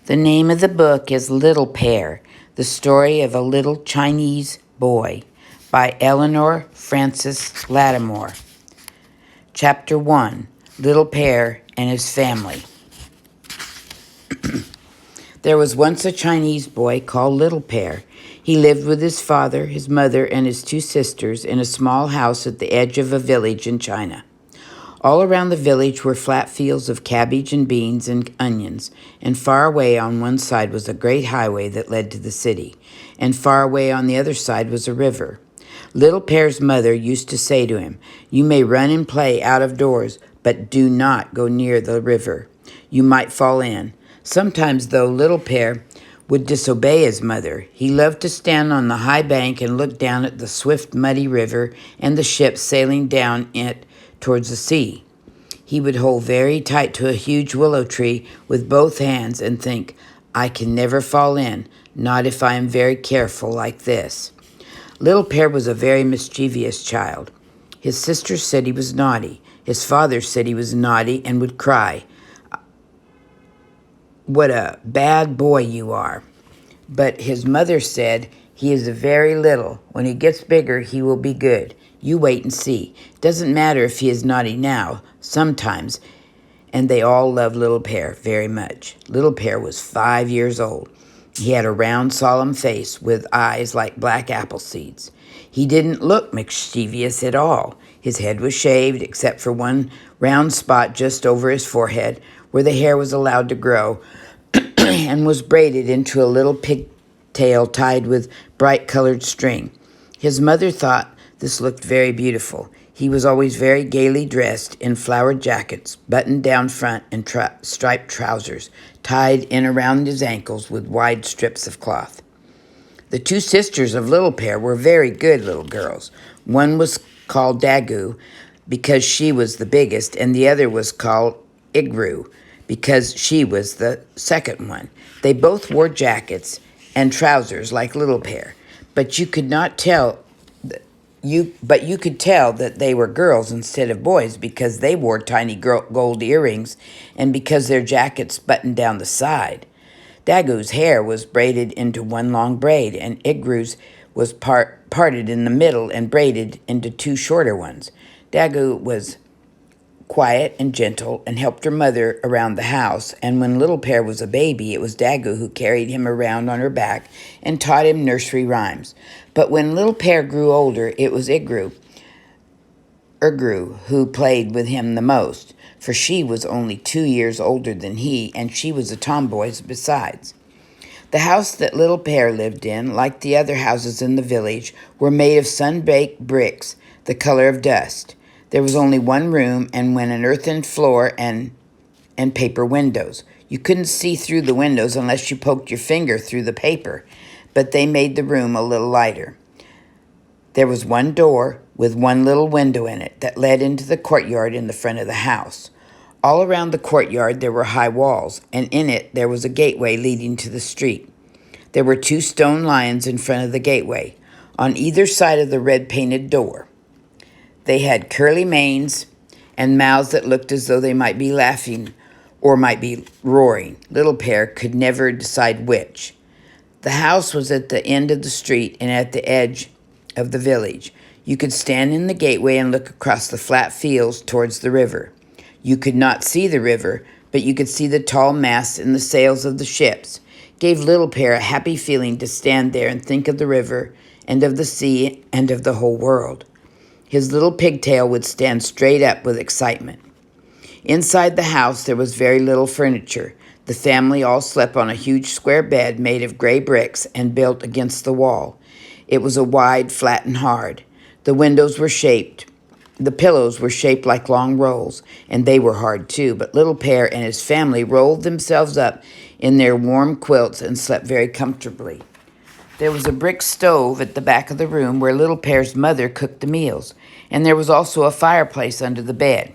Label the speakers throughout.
Speaker 1: The name of the book is Little Pear, The Story of a Little Chinese Boy by Eleanor Frances Lattimore. Chapter 1, Little Pear and His Family. There was once a Chinese boy called Little Pear. He lived with his father, his mother, and his two sisters in a small house at the edge of a village in China. All around the village were flat fields of cabbage and beans and onions, and far away on one side was a great highway that led to the city, and far away on the other side was a river. Little Pear's mother used to say to him, "You may run and play out of doors, but do not go near the river. You might fall in." Sometimes, though, Little Pear would disobey his mother. He loved to stand on the high bank and look down at the swift, muddy river and the ships sailing down it towards the sea. He would hold very tight to a huge willow tree with both hands and think, "I can never fall in, not if I am very careful like this." Little Pear was a very mischievous child. His sisters said he was naughty. His father said he was naughty and would cry, "What a bad boy you are." But his mother said, "He is very little. When he gets bigger, he will be good. You wait and see. Doesn't matter if he is naughty now, sometimes." And they all loved Little Pear very much. Little Pear was 5 years old. He had a round, solemn face with eyes like black apple seeds. He didn't look mischievous at all. His head was shaved, except for one round spot just over his forehead, where the hair was allowed to grow, and was braided into a little pigtail tied with bright-colored string. His mother thought this looked very beautiful. He was always very gaily dressed in flowered jackets, buttoned down front, and striped trousers, tied in around his ankles with wide strips of cloth. The two sisters of Little Pear were very good little girls. One was called Dagu because she was the biggest, and the other was called Igru because she was the second one. They both wore jackets and trousers like Little Pear, but you could tell that they were girls instead of boys because they wore tiny gold earrings and because their jackets buttoned down the side. Dagu's hair was braided into one long braid, and Igru's was parted in the middle and braided into two shorter ones. Dagu was quiet and gentle and helped her mother around the house, and when Little Pear was a baby, it was Dagu who carried him around on her back and taught him nursery rhymes. But when Little Pear grew older, it was Igru who played with him the most, for she was only 2 years older than he, and she was a tomboy besides. The house that Little Pear lived in, like the other houses in the village, were made of sun-baked bricks, the color of dust. There was only one room and an earthen floor and paper windows. You couldn't see through the windows unless you poked your finger through the paper, but they made the room a little lighter. There was one door with one little window in it that led into the courtyard in the front of the house. All around the courtyard there were high walls, and in it there was a gateway leading to the street. There were 2 stone lions in front of the gateway, on either side of the red-painted door. They had curly manes and mouths that looked as though they might be laughing or might be roaring. Little Pear could never decide which. The house was at the end of the street and at the edge of the village. You could stand in the gateway and look across the flat fields towards the river. You could not see the river, but you could see the tall masts and the sails of the ships. It gave Little Pear a happy feeling to stand there and think of the river and of the sea and of the whole world. His little pigtail would stand straight up with excitement. Inside the house there was very little furniture. The family all slept on a huge square bed made of gray bricks and built against the wall. It was a wide, flat, and hard. The pillows were shaped like long rolls, and they were hard too, but Little Pear and his family rolled themselves up in their warm quilts and slept very comfortably. There was a brick stove at the back of the room where Little Pear's mother cooked the meals, and there was also a fireplace under the bed.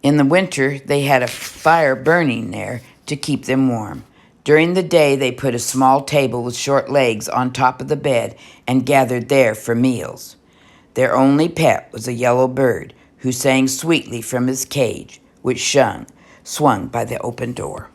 Speaker 1: In the winter, they had a fire burning there to keep them warm. During the day, they put a small table with short legs on top of the bed and gathered there for meals. Their only pet was a yellow bird who sang sweetly from his cage, which swung by the open door.